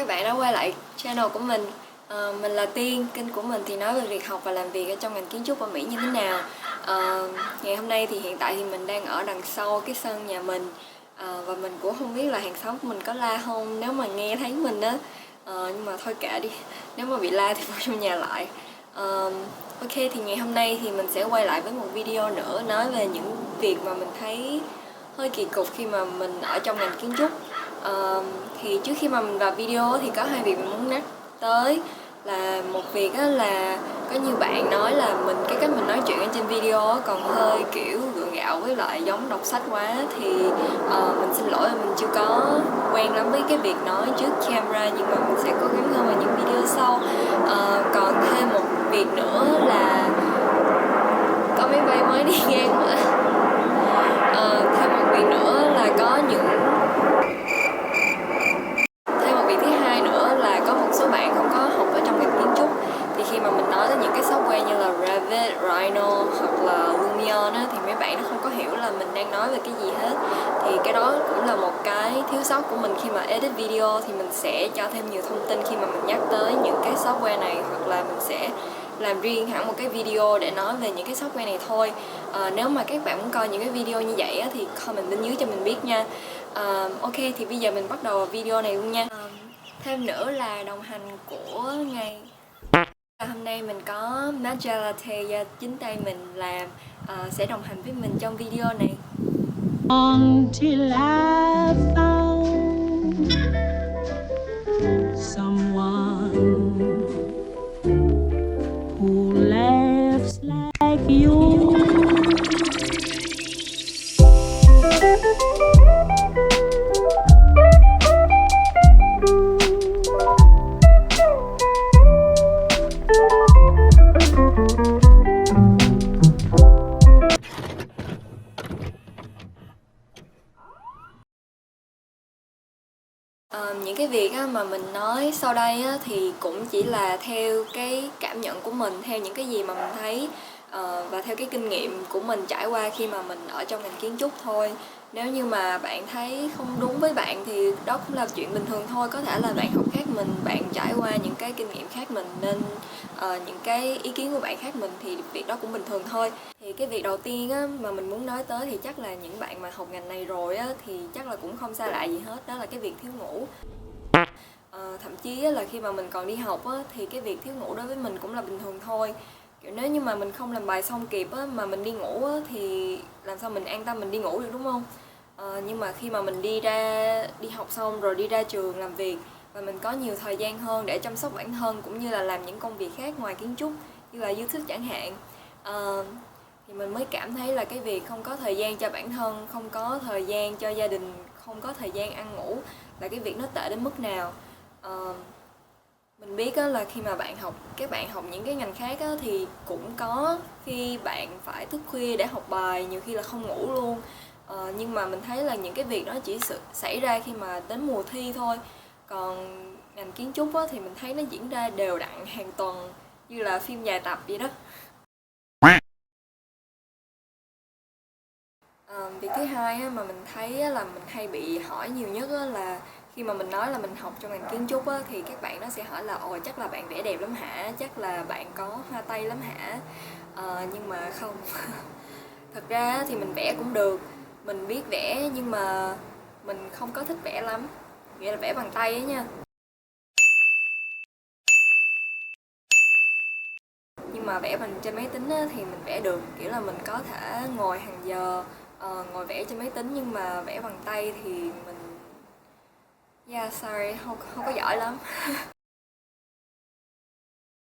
các bạn đã quay lại channel của mình. Mình là Tiên, kênh của mình thì nói về việc học và làm việc ở trong ngành kiến trúc ở Mỹ như thế nào. Ngày hôm nay thì hiện tại thì mình đang ở đằng sau cái sân nhà mình, và mình cũng không biết là hàng xóm của mình có la không nếu mà nghe thấy mình á. Nhưng mà thôi kệ đi, nếu mà bị la thì vào trong nhà lại. Ok, thì ngày hôm nay thì mình sẽ quay lại với một video nữa nói về những việc mà mình thấy hơi kỳ cục khi mà mình ở trong ngành kiến trúc. Thì trước khi mà mình vào video thì có hai việc mình muốn nhắc tới. Là một việc á là có nhiều bạn nói là cái cách mình nói chuyện ở trên video còn hơi kiểu gượng gạo với lại giống đọc sách quá. Thì mình xin lỗi là mình chưa có quen lắm với cái việc nói trước camera, nhưng mà mình sẽ cố gắng hơn vào những video sau. Còn thêm một việc nữa là có máy bay mới đi ngang nữa. Thêm một việc nữa là có việc thứ hai nữa là có một số bạn không có học ở trong ngành kiến trúc, thì khi mà mình nói tới những cái software như là Revit, Rhino hoặc là Lumion á, thì mấy bạn nó không có hiểu là mình đang nói về cái gì hết. Thì cái đó cũng là một cái thiếu sót của mình khi mà edit video, thì mình sẽ cho thêm nhiều thông tin khi mà mình nhắc tới những cái software này, hoặc là mình sẽ làm riêng hẳn một cái video để nói về những cái software này thôi. Nếu mà các bạn muốn coi những cái video như vậy á, thì comment bên dưới cho mình biết nha. Ok, thì bây giờ mình bắt đầu video này luôn nha. Thêm nữa là đồng hành của ngày hôm nay mình có matcha latte do chính tay mình làm, sẽ đồng hành với mình trong video này. Until I found someone who laughs like you. Những cái việc mà mình nói sau đây thì cũng chỉ là theo cái cảm nhận của mình, theo những cái gì mà mình thấy, và theo cái kinh nghiệm của mình trải qua khi mà mình ở trong ngành kiến trúc thôi. Nếu như mà bạn thấy không đúng với bạn thì đó cũng là chuyện bình thường thôi. Có thể là bạn học khác mình, bạn trải qua những cái kinh nghiệm khác mình, nên những cái ý kiến của bạn khác mình thì việc đó cũng bình thường thôi. Thì cái việc đầu tiên mà mình muốn nói tới thì chắc là những bạn mà học ngành này rồi thì chắc là cũng không xa lạ gì hết, đó là cái việc thiếu ngủ. Thậm chí là khi mà mình còn đi học thì cái việc thiếu ngủ đối với mình cũng là bình thường thôi. Kiểu nếu như mà mình không làm bài xong kịp mà mình đi ngủ thì làm sao mình an tâm mình đi ngủ được, đúng không? Nhưng mà khi mà mình đi học xong rồi đi ra trường làm việc và mình có nhiều thời gian hơn để chăm sóc bản thân cũng như là làm những công việc khác ngoài kiến trúc như là YouTube chẳng hạn, thì mình mới cảm thấy là cái việc không có thời gian cho bản thân, không có thời gian cho gia đình, không có thời gian ăn ngủ là cái việc nó tệ đến mức nào. Mình biết là khi mà các bạn học những cái ngành khác thì cũng có khi bạn phải thức khuya để học bài, nhiều khi là không ngủ luôn. Nhưng mà mình thấy là những cái việc đó chỉ xảy ra khi mà đến mùa thi thôi. Còn ngành kiến trúc thì mình thấy nó diễn ra đều đặn hàng tuần, như là phim dài tập vậy đó. Việc thứ hai mà mình thấy là mình hay bị hỏi nhiều nhất là khi mà mình nói là mình học trong ngành kiến trúc thì các bạn nó sẽ hỏi là ồ, chắc là bạn vẽ đẹp lắm hả, chắc là bạn có hoa tay lắm hả. Nhưng mà không. Thật ra thì mình vẽ cũng được, mình biết vẽ, nhưng mà mình không có thích vẽ lắm, nghĩa là vẽ bằng tay ấy nha. Nhưng mà vẽ bằng trên máy tính thì mình vẽ được, kiểu là mình có thể ngồi hàng giờ ngồi vẽ trên máy tính, nhưng mà vẽ bằng tay thì mình sorry, không có giỏi lắm.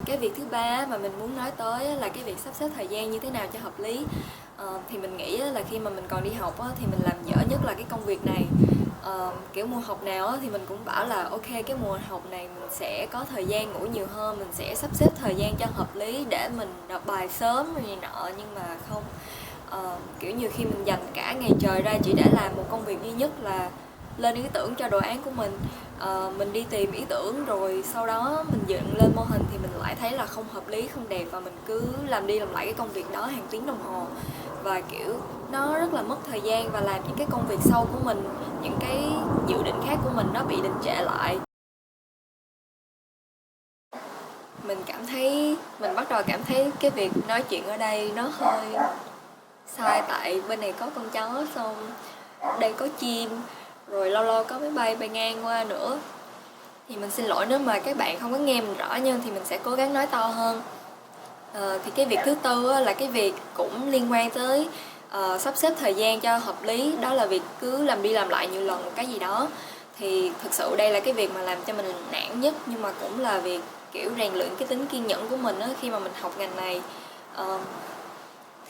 Cái việc thứ ba mà mình muốn nói tới là cái việc sắp xếp thời gian như thế nào cho hợp lý. Thì mình nghĩ là khi mà mình còn đi học thì mình làm dở nhất là cái công việc này. Kiểu mùa học nào thì mình cũng bảo là ok, cái mùa học này mình sẽ có thời gian ngủ nhiều hơn, mình sẽ sắp xếp thời gian cho hợp lý để mình đọc bài sớm rồi nọ, nhưng mà không. Kiểu nhiều khi mình dành cả ngày trời ra chỉ để làm một công việc duy nhất là lên ý tưởng cho đồ án của mình. Mình đi tìm ý tưởng rồi sau đó mình dựng lên mô hình thì mình lại thấy là không hợp lý, không đẹp, và mình cứ làm đi làm lại cái công việc đó hàng tiếng đồng hồ, và kiểu nó rất là mất thời gian và làm những cái công việc sau của mình, những cái dự định khác của mình nó bị đình trệ lại. mình bắt đầu cảm thấy cái việc nói chuyện ở đây nó hơi sai, tại bên này có con chó, xong đây có chim, rồi lâu lâu có máy bay bay ngang qua nữa. Thì mình xin lỗi nếu mà các bạn không có nghe mình rõ, nhưng thì mình sẽ cố gắng nói to hơn. Thì cái việc thứ tư là cái việc cũng liên quan tới sắp xếp thời gian cho hợp lý. Đó là việc cứ làm đi làm lại nhiều lần một cái gì đó. Thì thực sự đây là cái việc mà làm cho mình nản nhất, nhưng mà cũng là việc kiểu rèn luyện cái tính kiên nhẫn của mình khi mà mình học ngành này.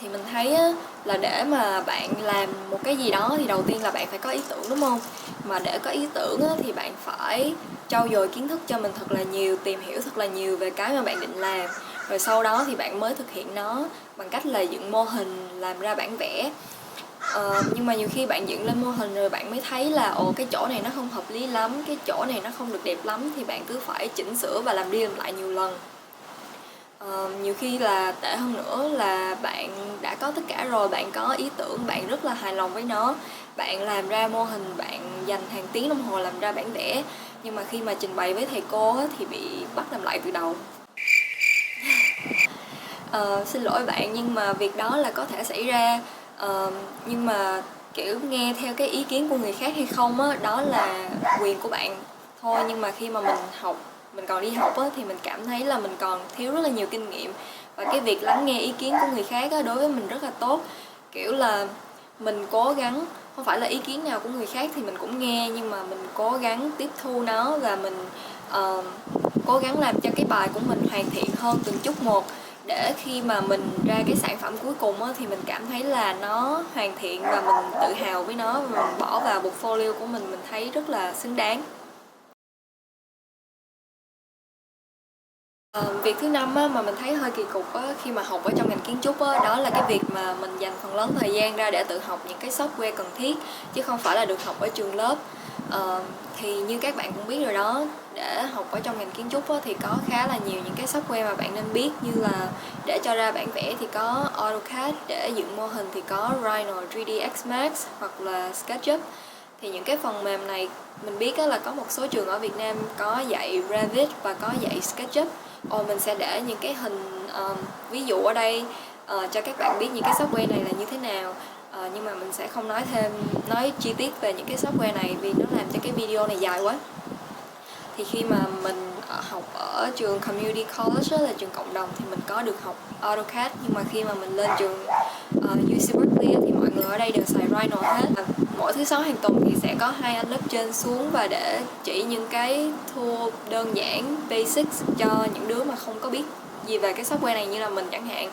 Thì mình thấy là để mà bạn làm một cái gì đó thì đầu tiên là bạn phải có ý tưởng, đúng không? Mà để có ý tưởng thì bạn phải trau dồi kiến thức cho mình thật là nhiều, tìm hiểu thật là nhiều về cái mà bạn định làm. Rồi sau đó thì bạn mới thực hiện nó bằng cách là dựng mô hình, làm ra bản vẽ. Nhưng mà nhiều khi bạn dựng lên mô hình rồi bạn mới thấy là cái chỗ này nó không hợp lý lắm, cái chỗ này nó không được đẹp lắm, thì bạn cứ phải chỉnh sửa và làm đi làm lại nhiều lần. Nhiều khi là tệ hơn nữa là bạn đã có tất cả rồi, bạn có ý tưởng, bạn rất là hài lòng với nó, bạn làm ra mô hình, bạn dành hàng tiếng đồng hồ làm ra bản vẽ, nhưng mà khi mà trình bày với thầy cô thì bị bắt làm lại từ đầu. Xin lỗi bạn, nhưng mà việc đó là có thể xảy ra. Nhưng mà kiểu nghe theo cái ý kiến của người khác hay không đó là quyền của bạn thôi. Nhưng mà khi mà mình còn đi học thì mình cảm thấy là mình còn thiếu rất là nhiều kinh nghiệm, và cái việc lắng nghe ý kiến của người khác đối với mình rất là tốt. Kiểu là mình cố gắng, không phải là ý kiến nào của người khác thì mình cũng nghe, nhưng mà mình cố gắng tiếp thu nó, và mình cố gắng làm cho cái bài của mình hoàn thiện hơn từng chút một, để khi mà mình ra cái sản phẩm cuối cùng thì mình cảm thấy là nó hoàn thiện và mình tự hào với nó, và mình bỏ vào portfolio của mình thấy rất là xứng đáng. Việc thứ năm mà mình thấy hơi kỳ cục khi mà học ở trong ngành kiến trúc đó là cái việc mà mình dành phần lớn thời gian ra để tự học những cái software cần thiết, chứ không phải là được học ở trường lớp. Thì như các bạn cũng biết rồi đó, để học ở trong ngành kiến trúc thì có khá là nhiều những cái software mà bạn nên biết, như là để cho ra bản vẽ thì có AutoCAD, để dựng mô hình thì có Rhino 3ds Max hoặc là SketchUp. Thì những cái phần mềm này mình biết là có một số trường ở Việt Nam có dạy Revit và có dạy SketchUp. Mình sẽ để những cái hình ví dụ ở đây cho các bạn biết những cái software này là như thế nào. Nhưng mà mình sẽ không nói chi tiết về những cái software này vì nó làm cho cái video này dài quá. Thì khi mà mình học ở trường Community College là trường cộng đồng thì mình có được học AutoCAD, nhưng mà khi mà mình lên trường UC Berkeley thì mọi người ở đây đều xài Rhino hết. Mỗi thứ 6 hàng tuần thì sẽ có 2 anh lớp trên xuống và để chỉ những cái tool đơn giản basics cho những đứa mà không có biết gì về cái software này như là mình chẳng hạn.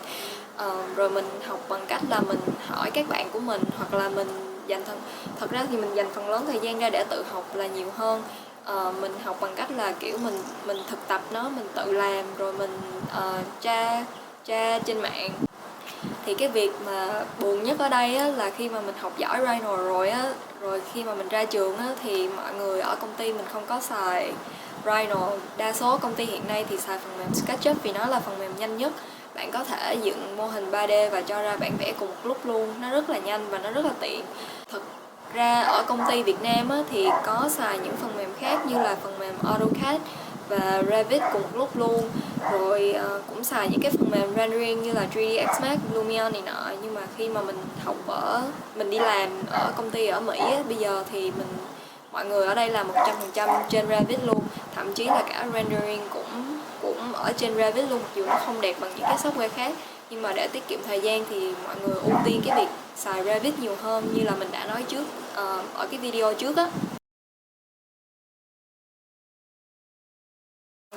Rồi mình học bằng cách là mình hỏi các bạn của mình, hoặc là mình thật ra thì mình dành phần lớn thời gian ra để tự học là nhiều hơn. Mình học bằng cách là kiểu mình thực tập nó, mình tự làm, rồi mình tra trên mạng. Thì cái việc mà buồn nhất ở đây là khi mà mình học giỏi Rhino rồi khi mà mình ra trường thì mọi người ở công ty mình không có xài Rhino. Đa số công ty hiện nay thì xài phần mềm SketchUp vì nó là phần mềm nhanh nhất. Bạn có thể dựng mô hình 3D và cho ra bản vẽ cùng một lúc luôn. Nó rất là nhanh và nó rất là tiện. Thực ra ở công ty Việt Nam thì có xài những phần mềm khác như là phần mềm AutoCAD và Revit cùng một lúc luôn. Rồi cũng xài những cái phần mềm rendering như là 3ds Max, Lumion này nọ. Nhưng mà khi mà mình đi làm ở công ty ở Mỹ bây giờ thì mọi người ở đây làm 100% trên Revit luôn. Thậm chí là cả rendering cũng ở trên Revit luôn, mặc dù nó không đẹp bằng những cái software khác. Nhưng mà để tiết kiệm thời gian thì mọi người ưu tiên cái việc xài Revit nhiều hơn, như là mình đã nói trước ở cái video trước á.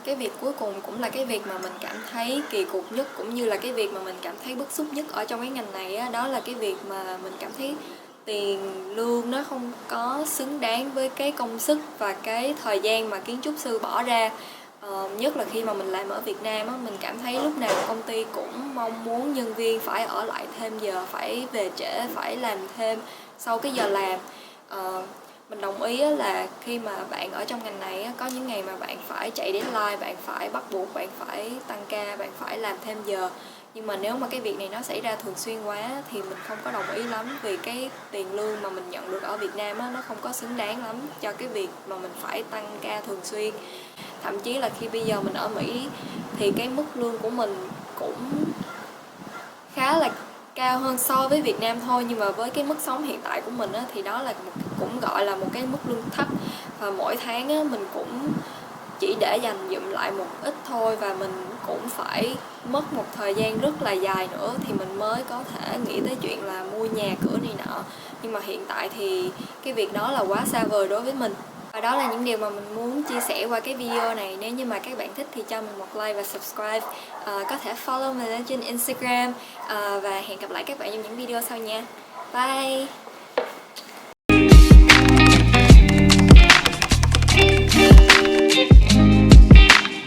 Cái việc cuối cùng cũng là cái việc mà mình cảm thấy kỳ cục nhất, cũng như là cái việc mà mình cảm thấy bức xúc nhất ở trong cái ngành này đó là cái việc mà mình cảm thấy tiền lương nó không có xứng đáng với cái công sức và cái thời gian mà kiến trúc sư bỏ ra. Nhất là khi mà mình làm ở Việt Nam mình cảm thấy lúc nào công ty cũng mong muốn nhân viên phải ở lại thêm giờ, phải về trễ, phải làm thêm sau cái giờ làm. Mình đồng ý là khi mà bạn ở trong ngành này có những ngày mà bạn phải chạy deadline, bạn phải bắt buộc, bạn phải tăng ca, bạn phải làm thêm giờ. Nhưng mà nếu mà cái việc này nó xảy ra thường xuyên quá thì mình không có đồng ý lắm, vì cái tiền lương mà mình nhận được ở Việt Nam nó không có xứng đáng lắm cho cái việc mà mình phải tăng ca thường xuyên. Thậm chí là khi bây giờ mình ở Mỹ thì cái mức lương của mình cũng khá là cao hơn so với Việt Nam thôi, nhưng mà với cái mức sống hiện tại của mình á, thì đó là cũng gọi là một cái mức lương thấp, và mỗi tháng á, mình cũng chỉ để dành dụm lại một ít thôi, và mình cũng phải mất một thời gian rất là dài nữa thì mình mới có thể nghĩ tới chuyện là mua nhà cửa này nọ. Nhưng mà hiện tại thì cái việc đó là quá xa vời đối với mình. Và đó là những điều mà mình muốn chia sẻ qua cái video này. Nếu như mà các bạn thích thì cho mình một like và subscribe. Có thể follow mình trên Instagram. Và hẹn gặp lại các bạn trong những video sau nha. Bye!